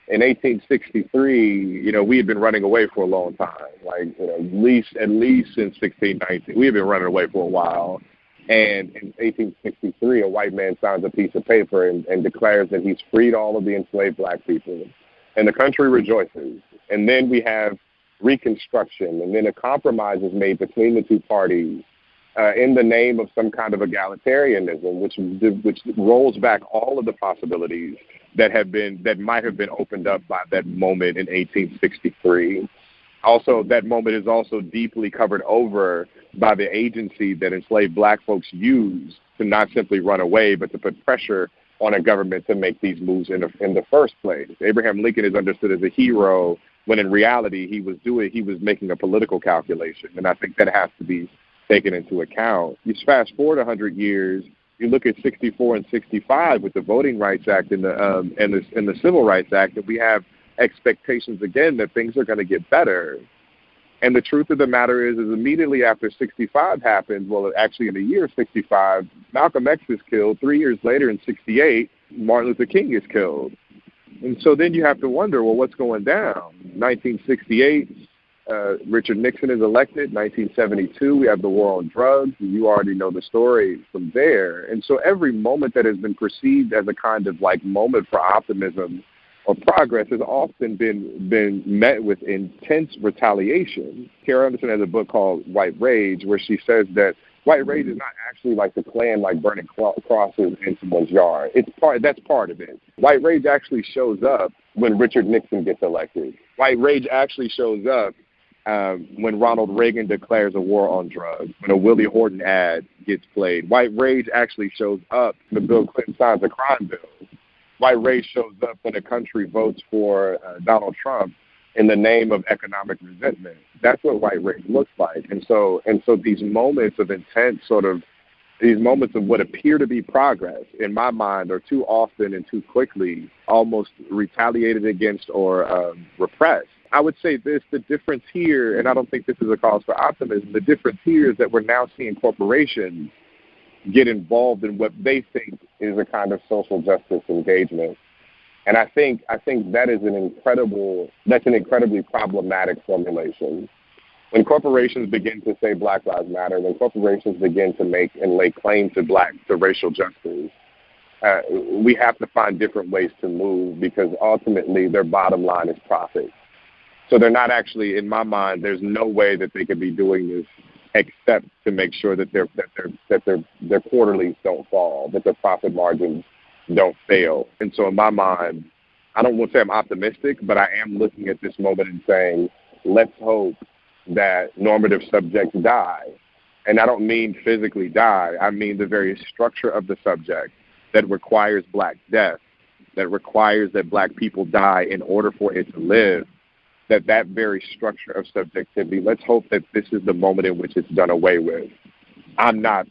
in 1863, we had been running away for a long time. At least since 1619, we had been running away for a while. And in 1863, a white man signs a piece of paper and declares that he's freed all of the enslaved black people. And the country rejoices. And then we have Reconstruction, and then a compromise is made between the two parties in the name of some kind of egalitarianism, which rolls back all of the possibilities that might have been opened up by that moment in 1863. Also, that moment is also deeply covered over by the agency that enslaved black folks used to not simply run away, but to put pressure on a government to make these moves in the first place. Abraham Lincoln is understood as a hero when in reality he was making a political calculation, and I think that has to be taken into account. You fast forward 100 years, you look at 64 and 65 with the Voting Rights Act and the Civil Rights Act, and we have expectations again that things are going to get better. And the truth of the matter is immediately after 65 happened, well, actually in the year 65, Malcolm X is killed. 3 years later in 68, Martin Luther King is killed. And so then you have to wonder, well, what's going down? 1968, Richard Nixon is elected. 1972, we have the war on drugs. You already know the story from there. And so every moment that has been perceived as a kind of moment for optimism or progress has often been met with intense retaliation. Kara Anderson has a book called White Rage, where she says that white rage is not actually like the Klan, burning crosses in someone's yard. That's part of it. White rage actually shows up when Richard Nixon gets elected. White rage actually shows up when Ronald Reagan declares a war on drugs, when a Willie Horton ad gets played. White rage actually shows up when Bill Clinton signs a crime bill. White rage shows up when a country votes for Donald Trump in the name of economic resentment. That's what white rage looks like. And so these moments of intense these moments of what appear to be progress, in my mind, are too often and too quickly almost retaliated against or repressed. I would say the difference here, and I don't think this is a cause for optimism, the difference here is that we're now seeing corporations get involved in what they think is a kind of social justice engagement. And I think that is an incredibly problematic formulation. When corporations begin to say Black Lives Matter, when corporations begin to make and lay claim to racial justice, we have to find different ways to move, because ultimately their bottom line is profit. So they're not actually, in my mind, there's no way that they could be doing this except to make sure that their quarterlies don't fall, that their profit margins don't fail. And so in my mind, I don't want to say I'm optimistic, but I am looking at this moment and saying, let's hope that normative subjects die. And I don't mean physically die. I mean the very structure of the subject that requires Black death, that requires that Black people die in order for it to live, that very structure of subjectivity, let's hope that this is the moment in which it's done away with. I'm not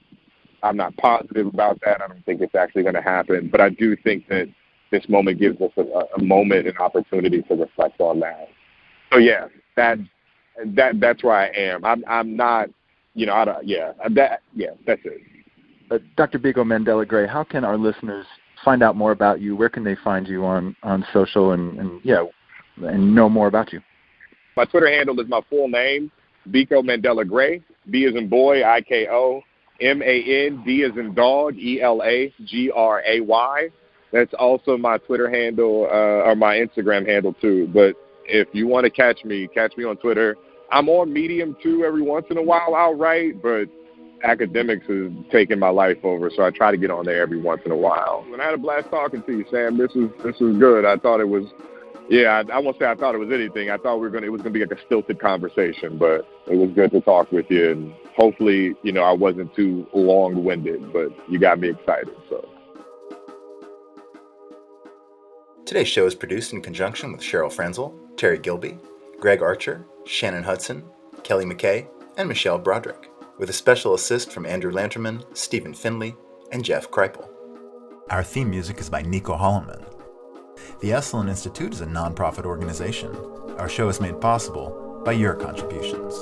positive about that. I don't think it's actually going to happen, but I do think that this moment gives us a moment, an opportunity to reflect on that. So yeah, that's where I am. I'm not, that's it. Dr. Biko Mandela Gray, how can our listeners find out more about you? Where can they find you on social and know more about you? My Twitter handle is my full name, Biko Mandela Gray. B as in boy, IKO, MAN, as in dog, ELAGRAY. That's also my Twitter handle or my Instagram handle too. But if you want to catch me on Twitter. I'm on Medium too every once in a while. I'll write, but academics is taking my life over, so I try to get on there every once in a while. And I had a blast talking to you, Sam. This was good. I thought it was. Yeah, I won't say I thought it was anything. I thought it was going to be like a stilted conversation, but it was good to talk with you. And hopefully, I wasn't too long-winded, but you got me excited. So. Today's show is produced in conjunction with Cheryl Frenzel, Terry Gilby, Greg Archer, Shannon Hudson, Kelly McKay, and Michelle Broderick, with a special assist from Andrew Lanterman, Stephen Finley, and Jeff Kreipel. Our theme music is by Nico Holloman. The Esalen Institute is a nonprofit organization. Our show is made possible by your contributions.